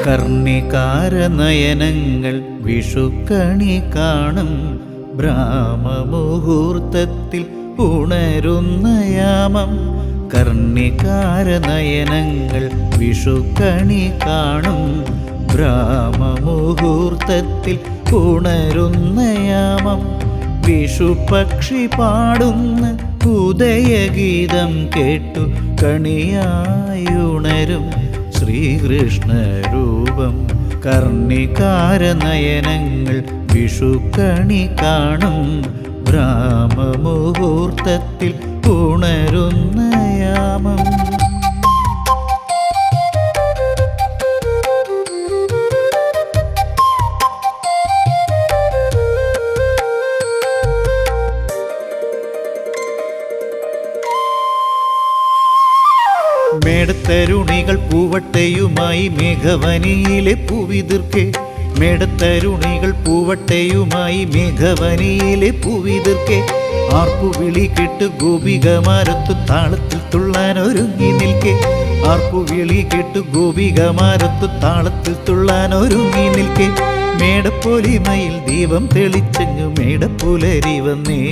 കർണികാരനയനങ്ങൾ വിഷുക്കണി കാണും ബ്രാഹ്മമുഹൂർത്തത്തിൽ ഉണരുന്ന യാമം. കർണികാരനയനങ്ങൾ വിഷുക്കണി കാണും ബ്രാഹ്മമുഹൂർത്തത്തിൽ ഉണരുന്ന യാമം. വിഷുപക്ഷി പാടുന്ന ഉദയഗീതം കേട്ടു കണിയായുണരും ശ്രീകൃഷ്ണരൂപം. കർണികാരനയനങ്ങൾ വിഷുക്കണി കാണും ബ്രാഹ്മമുഹൂർത്തത്തിൽ ഉണരുന്ന യാമം. മേടത്തരുണികൾ പൂവട്ടയുമായി മേഘവനിയിലെ പൂവിതിർക്കെ. മേടത്തരുണികൾ പൂവട്ടയുമായി മേഘവനിയിലെ പൂവിതിർക്കെ. ആർപ്പുവിളി കേട്ട് ഗോപികമാരത്തു താളത്തിൽ തുള്ളാനൊരുങ്ങി നിൽക്കെ. ആർപ്പുവിളി കേട്ട് ഗോപികമാരത്തു താളത്തിൽ തുള്ളാനൊരുങ്ങി നിൽക്കെ. മേടപ്പൊലിമയിൽ ദീപം തെളിച്ചങ്ങ് മേടപ്പുലരി വന്നേ.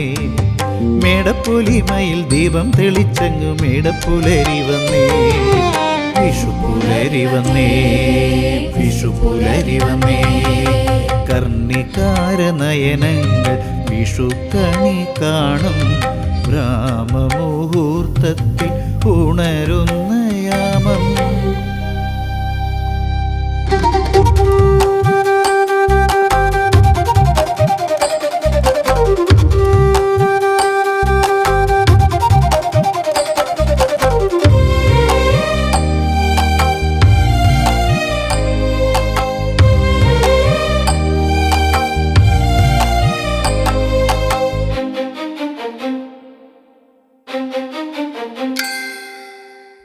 മേടപ്പൊലിമയിൽ ദീപം തെളിച്ചങ്ങ് മേടപ്പുലരി വന്നേ. വിഷുപ്പുലരി വന്നേ, വിഷുപ്പുലരി വന്നേ. കർണികാരനയനങ്ങൾ വിഷുക്കണി കാണും ബ്രാഹ്മമുഹൂർത്തത്തിൽ ഉണരുന്ന യാമം.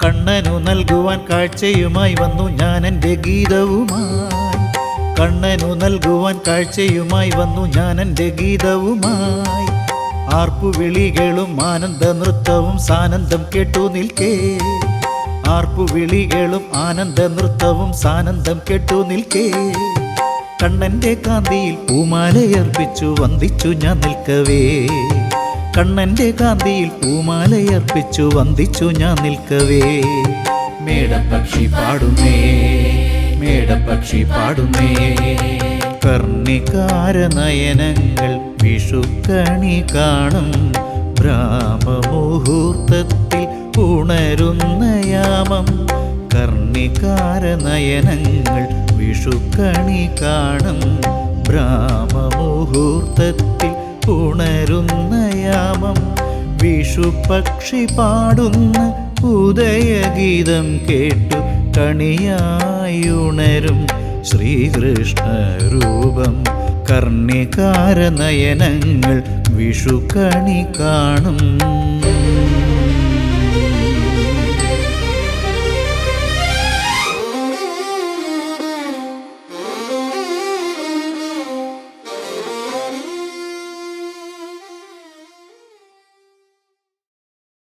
കണ്ണനു നൽകുവാൻ കാഴ്ചയുമായി വന്നു ഞാൻ എൻ്റെ ഗീതവുമായി. കണ്ണനു നൽകുവാൻ കാഴ്ചയുമായി വന്നു ഞാൻ എൻ്റെ ഗീതവുമായി. ആർപ്പുവിളികളും ആനന്ദ നൃത്തവും സാനന്ദം കേട്ടു നിൽക്കേ. ആർപ്പുവിളികളും ആനന്ദ നൃത്തവും സാനന്ദം കേട്ടു നിൽക്കേ. കണ്ണൻ്റെ കാന്തിയിൽ പൂമാലയർപ്പിച്ചു വന്ദിച്ചു ഞാൻ നിൽക്കവേ. കണ്ണൻ്റെ കാന്തിയിൽ പൂമാലയർപ്പിച്ചു വന്ദിച്ചു ഞാൻ നിൽക്കവേ. മേടപ്പക്ഷി പാടുന്നേ, മേടപ്പക്ഷി പാടുന്നേ. കർണികാരനയനങ്ങൾ വിഷുക്കണി കാണും ബ്രാഹ്മമുഹൂർത്തത്തിൽ ഉണരുന്ന യാമം. കർണികാരനയനങ്ങൾ വിഷുക്കണി കാണും ബ്രാഹ്മമുഹൂർത്തത്തിൽ ഉണരുന്ന യാമം. വിഷുപക്ഷി പാടുന്ന ഉദയഗീതം കേട്ടു കണിയായുണരും ശ്രീകൃഷ്ണരൂപം. കർണികാരനയനങ്ങൾ വിഷുക്കണി കാണും.